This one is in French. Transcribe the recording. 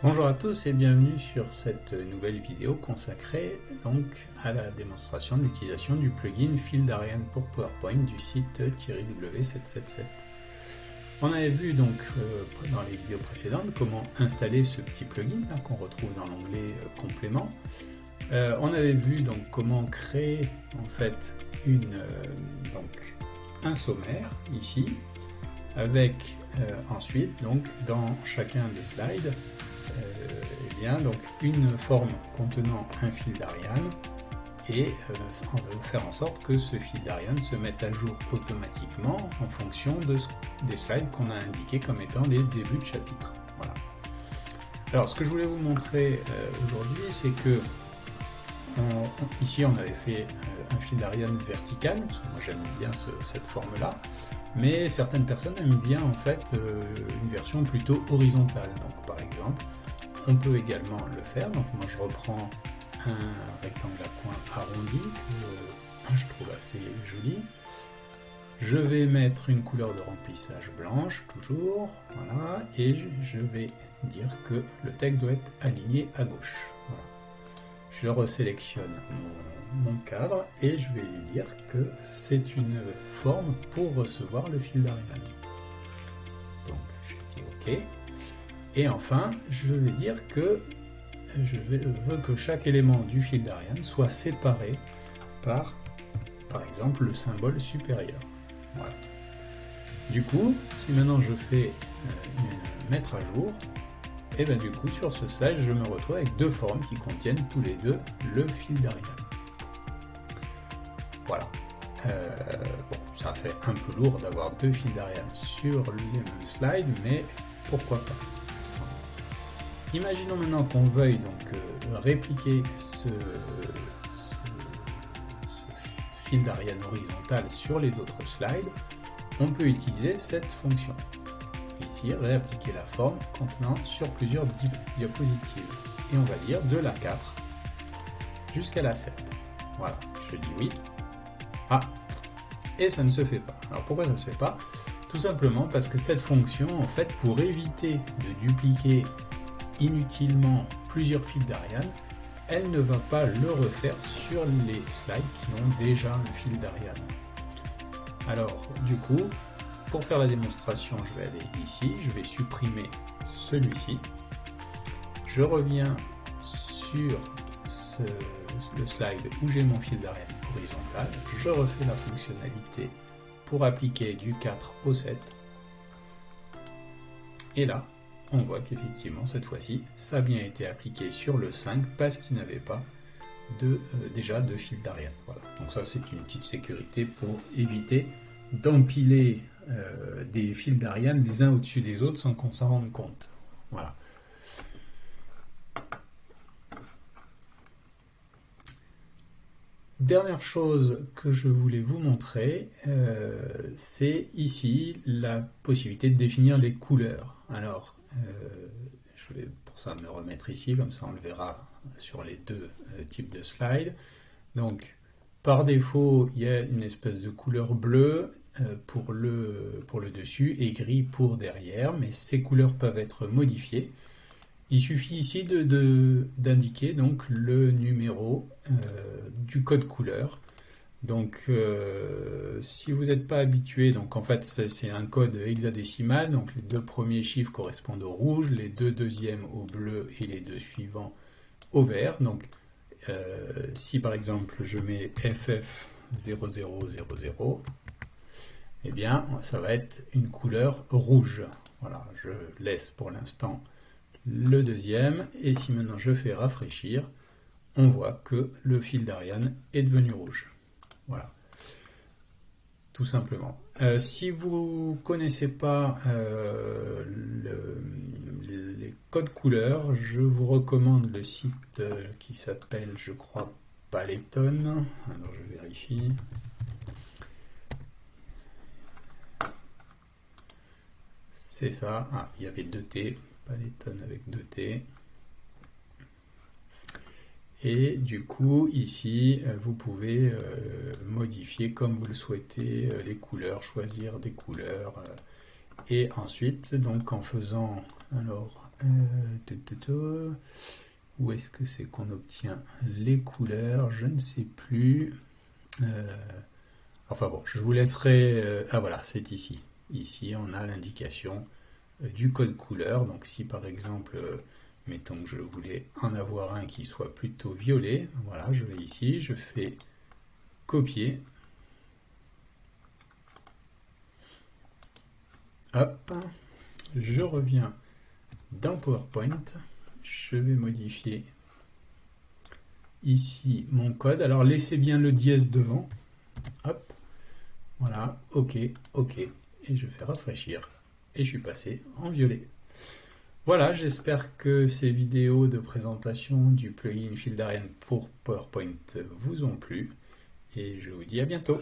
Bonjour à tous et bienvenue sur cette nouvelle vidéo consacrée donc à la démonstration de l'utilisation du plugin Fil d'Ariane pour PowerPoint du site -w777. On avait vu donc dans les vidéos précédentes comment installer ce petit plugin là qu'on retrouve dans l'onglet complément. On avait vu donc comment créer en fait un sommaire ici avec ensuite donc dans chacun des slides donc une forme contenant un fil d'Ariane et on va faire en sorte que ce fil d'Ariane se mette à jour automatiquement en fonction des slides qu'on a indiqués comme étant des débuts de chapitre. Voilà. Alors ce que je voulais vous montrer aujourd'hui, c'est que ici on avait fait un fil d'Ariane vertical, parce que moi j'aime bien cette forme-là, mais certaines personnes aiment bien en fait une version plutôt horizontale. Donc par exemple, on peut également le faire. Donc moi je reprends un rectangle à coin arrondi que je trouve assez joli. Je vais mettre une couleur de remplissage blanche toujours, voilà, et je vais dire que le texte doit être aligné à gauche. Voilà. Je resélectionne mon cadre et je vais lui dire que c'est une forme pour recevoir le fil d'Ariane. Donc je dis OK. Et enfin, je vais dire que je veux que chaque élément du fil d'Ariane soit séparé par exemple, le symbole supérieur. Voilà. Du coup, si maintenant je fais mettre à jour, et bien du coup, sur ce slide, je me retrouve avec deux formes qui contiennent tous les deux le fil d'Ariane. Voilà. Bon, ça fait un peu lourd d'avoir deux fils d'Ariane sur les mêmes slides, mais pourquoi pas. Imaginons maintenant qu'on veuille donc répliquer ce fil d'Ariane horizontal sur les autres slides. On peut utiliser cette fonction. Ici, réappliquer la forme contenant sur plusieurs diapositives. Et on va dire de la 4 jusqu'à la 7. Voilà, je dis oui. Ah, et ça ne se fait pas. Alors pourquoi ça ne se fait pas? Tout simplement parce que cette fonction, en fait, pour éviter de dupliquer inutilement plusieurs fils d'Ariane, elle ne va pas le refaire sur les slides qui ont déjà un fil d'Ariane. Alors, du coup, pour faire la démonstration, je vais aller ici, je vais supprimer celui-ci. Je reviens sur le slide où j'ai mon fil d'Ariane horizontal. Je refais la fonctionnalité pour appliquer du 4 au 7. Et là, on voit qu'effectivement, cette fois-ci, ça a bien été appliqué sur le 5 parce qu'il n'avait pas déjà de fil d'Ariane. Voilà. Donc ça, c'est une petite sécurité pour éviter d'empiler des fils d'Ariane les uns au-dessus des autres sans qu'on s'en rende compte. Voilà. Dernière chose que je voulais vous montrer, c'est ici la possibilité de définir les couleurs. Alors, je vais pour ça me remettre ici, comme ça on le verra sur les deux types de slides. Donc, par défaut, il y a une espèce de couleur bleue pour le dessus et gris pour derrière, mais ces couleurs peuvent être modifiées. Il suffit ici d'indiquer donc le numéro du code couleur. Donc si vous n'êtes pas habitué, donc en fait c'est un code hexadécimal, donc les deux premiers chiffres correspondent au rouge, les deux deuxièmes au bleu et les deux suivants au vert. Donc si par exemple je mets FF0000, eh bien ça va être une couleur rouge. Voilà, je laisse pour l'instant le deuxième, et si maintenant je fais rafraîchir, on voit que le fil d'Ariane est devenu rouge. Voilà, tout simplement. Si vous ne connaissez pas les codes couleurs, je vous recommande le site qui s'appelle, je crois, Paletton. Alors je vérifie. C'est ça. Ah, il y avait 2 T. Paletton avec 2 T. Et du coup, ici, vous pouvez modifier comme vous le souhaitez les couleurs, choisir des couleurs. Et ensuite, donc en faisant alors Où est-ce que c'est qu'on obtient les couleurs? Je ne sais plus. Enfin bon, je vous laisserai... ah voilà, c'est ici. Ici, on a l'indication du code couleur. Donc si par exemple, mettons que je voulais en avoir un qui soit plutôt violet, voilà, je vais ici, je fais copier. Hop, je reviens dans PowerPoint. Je vais modifier ici mon code. Alors laissez bien le dièse devant. Hop, voilà, ok, ok. Et je fais rafraîchir. Et je suis passé en violet. Voilà, j'espère que ces vidéos de présentation du plugin Fildarian pour PowerPoint vous ont plu. Et je vous dis à bientôt.